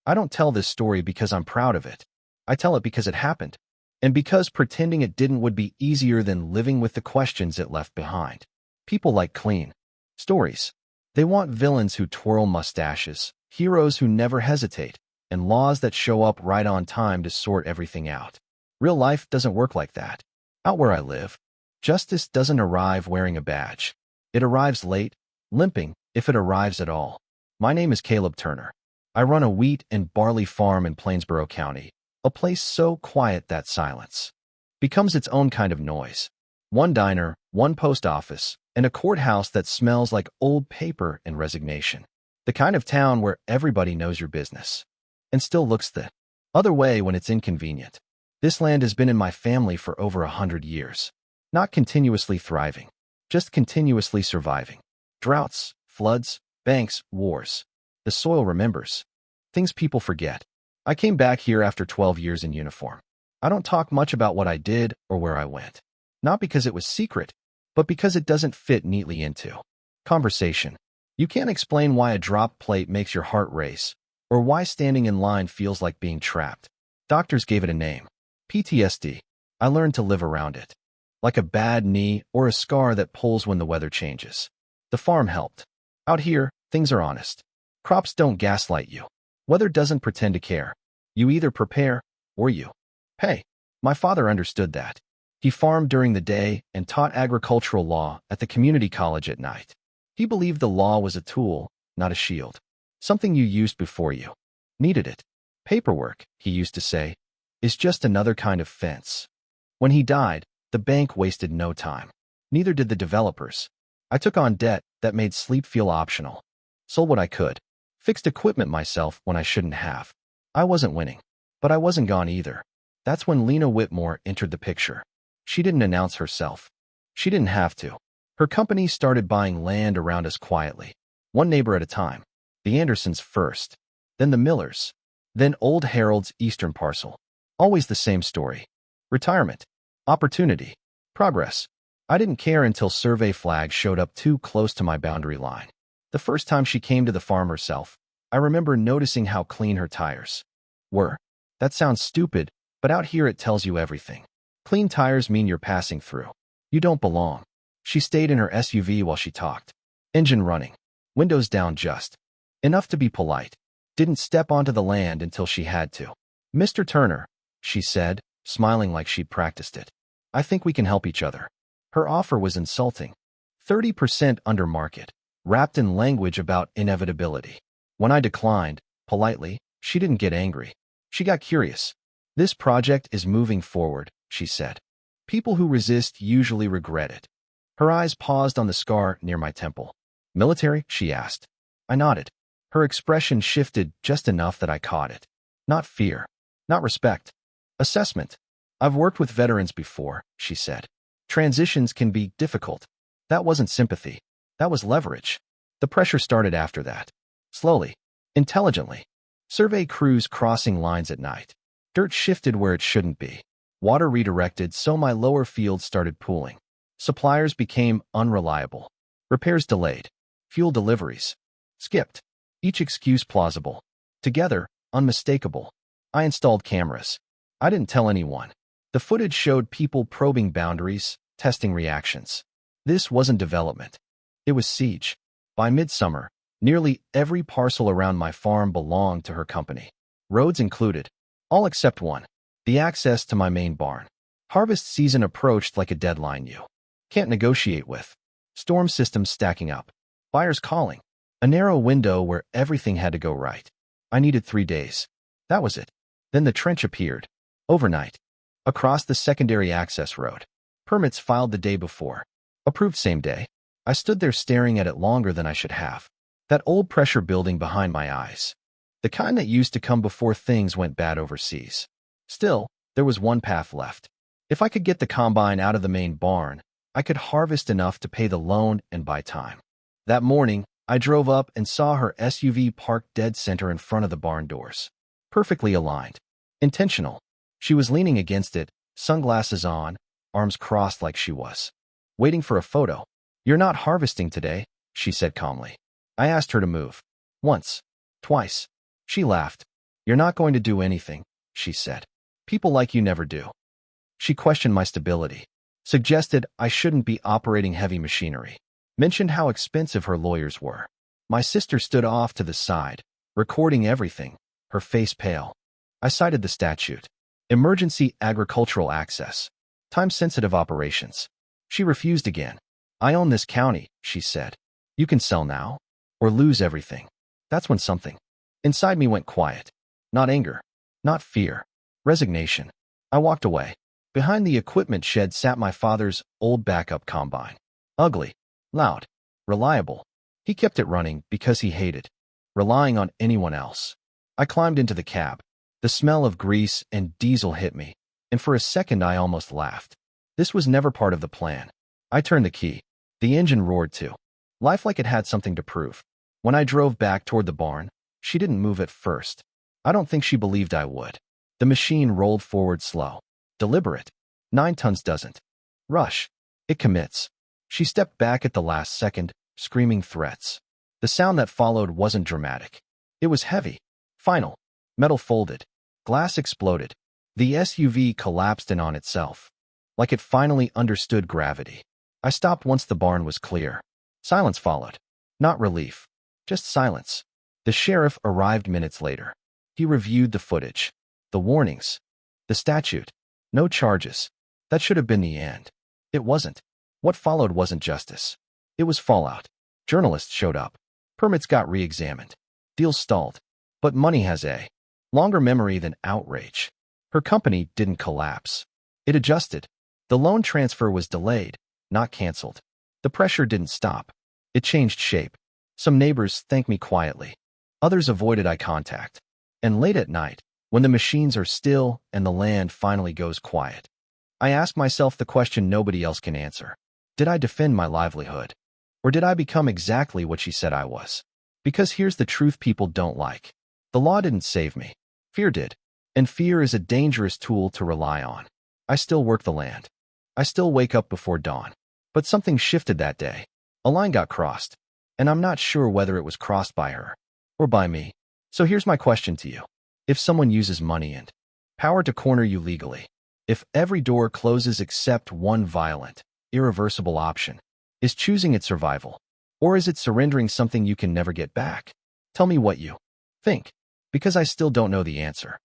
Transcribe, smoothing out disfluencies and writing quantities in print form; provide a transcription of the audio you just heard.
I don't tell this story because I'm proud of it. I tell it because it happened, and because pretending it didn't would be easier than living with the questions it left behind. People like clean stories. They want villains who twirl mustaches, heroes who never hesitate, and laws that show up right on time to sort everything out. Real life doesn't work like that. Out where I live, justice doesn't arrive wearing a badge. It arrives late, limping, if it arrives at all. My name is Caleb Turner. I run a wheat and barley farm in Plainsboro County, a place so quiet that silence becomes its own kind of noise. One diner, one post office, and a courthouse that smells like old paper and resignation. The kind of town where everybody knows your business and still looks the other way when it's inconvenient. This land has been in my family for over 100 years. Not continuously thriving, just continuously surviving. Droughts, floods, banks, wars. The soil remembers. Things people forget. I came back here after 12 years in uniform. I don't talk much about what I did or where I went. Not because it was secret, but because it doesn't fit neatly into conversation. You can't explain why a drop plate makes your heart race, or why standing in line feels like being trapped. Doctors gave it a name. PTSD. I learned to live around it. Like a bad knee or a scar that pulls when the weather changes. The farm helped. Out here, things are honest. Crops don't gaslight you. Weather doesn't pretend to care. You either prepare or you pay. My father understood that. He farmed during the day and taught agricultural law at the community college at night. He believed the law was a tool, not a shield. Something you used before you needed it. Paperwork, he used to say, is just another kind of fence. When he died, the bank wasted no time. Neither did the developers. I took on debt that made sleep feel optional. Sold what I could. Fixed equipment myself when I shouldn't have. I wasn't winning, but I wasn't gone either. That's when Lena Whitmore entered the picture. She didn't announce herself. She didn't have to. Her company started buying land around us quietly, one neighbor at a time. The Andersons first, then the Millers, then Old Harold's eastern parcel. Always the same story. Retirement, opportunity, progress. I didn't care until survey flags showed up too close to my boundary line. The first time she came to the farm herself, I remember noticing how clean her tires were. That sounds stupid, but out here it tells you everything. Clean tires mean you're passing through. You don't belong. She stayed in her SUV while she talked. Engine running. Windows down just enough to be polite. Didn't step onto the land until she had to. Mr. Turner, she said, smiling like she'd practiced it. I think we can help each other. Her offer was insulting. 30% under market, wrapped in language about inevitability. When I declined, politely, she didn't get angry. She got curious. This project is moving forward, she said. People who resist usually regret it. Her eyes paused on the scar near my temple. Military? She asked. I nodded. Her expression shifted just enough that I caught it. Not fear. Not respect. Assessment. I've worked with veterans before, she said. Transitions can be difficult. That wasn't sympathy. That was leverage. The pressure started after that. Slowly. Intelligently. Survey crews crossing lines at night. Dirt shifted where it shouldn't be. Water redirected so my lower field started pooling. Suppliers became unreliable. Repairs delayed. Fuel deliveries skipped. Each excuse plausible. Together, unmistakable. I installed cameras. I didn't tell anyone. The footage showed people probing boundaries, testing reactions. This wasn't development. It was siege. By midsummer, nearly every parcel around my farm belonged to her company. Roads included. All except one. The access to my main barn. Harvest season approached like a deadline you can't negotiate with. Storm systems stacking up. Buyers calling. A narrow window where everything had to go right. I needed 3 days. That was it. Then the trench appeared. Overnight. Across the secondary access road. Permits filed the day before. Approved same day. I stood there staring at it longer than I should have. That old pressure building behind my eyes. The kind that used to come before things went bad overseas. Still, there was one path left. If I could get the combine out of the main barn, I could harvest enough to pay the loan and buy time. That morning, I drove up and saw her SUV parked dead center in front of the barn doors. Perfectly aligned. Intentional. She was leaning against it, sunglasses on, arms crossed like she was waiting for a photo. You're not harvesting today, she said calmly. I asked her to move. Once. Twice. She laughed. You're not going to do anything, she said. People like you never do. She questioned my stability, suggested I shouldn't be operating heavy machinery, mentioned how expensive her lawyers were. My sister stood off to the side, recording everything, her face pale. I cited the statute. Emergency agricultural access. Time-sensitive operations. She refused again. I own this county, she said. You can sell now, or lose everything. That's when something inside me went quiet. Not anger, not fear, resignation. I walked away. Behind the equipment shed sat my father's old backup combine. Ugly, loud, reliable. He kept it running because he hated relying on anyone else. I climbed into the cab. The smell of grease and diesel hit me, and for a second I almost laughed. This was never part of the plan. I turned the key. The engine roared too. Life like it had something to prove. When I drove back toward the barn, she didn't move at first. I don't think she believed I would. The machine rolled forward slow. Deliberate. 9 tons doesn't rush. It commits. She stepped back at the last second, screaming threats. The sound that followed wasn't dramatic. It was heavy. Final. Metal folded. Glass exploded. The SUV collapsed in on itself. Like it finally understood gravity. I stopped once the barn was clear. Silence followed. Not relief. Just silence. The sheriff arrived minutes later. He reviewed the footage. The warnings. The statute. No charges. That should have been the end. It wasn't. What followed wasn't justice. It was fallout. Journalists showed up. Permits got re-examined. Deals stalled. But money has a longer memory than outrage. Her company didn't collapse. It adjusted. The loan transfer was delayed, not canceled. The pressure didn't stop. It changed shape. Some neighbors thanked me quietly. Others avoided eye contact. And late at night, when the machines are still and the land finally goes quiet, I ask myself the question nobody else can answer. Did I defend my livelihood? Or did I become exactly what she said I was? Because here's the truth people don't like. The law didn't save me. Fear did. And fear is a dangerous tool to rely on. I still work the land. I still wake up before dawn. But something shifted that day. A line got crossed. And I'm not sure whether it was crossed by her or by me. So here's my question to you. If someone uses money and power to corner you legally, if every door closes except one violent, irreversible option, is choosing its survival, or is it surrendering something you can never get back? Tell me what you think, because I still don't know the answer.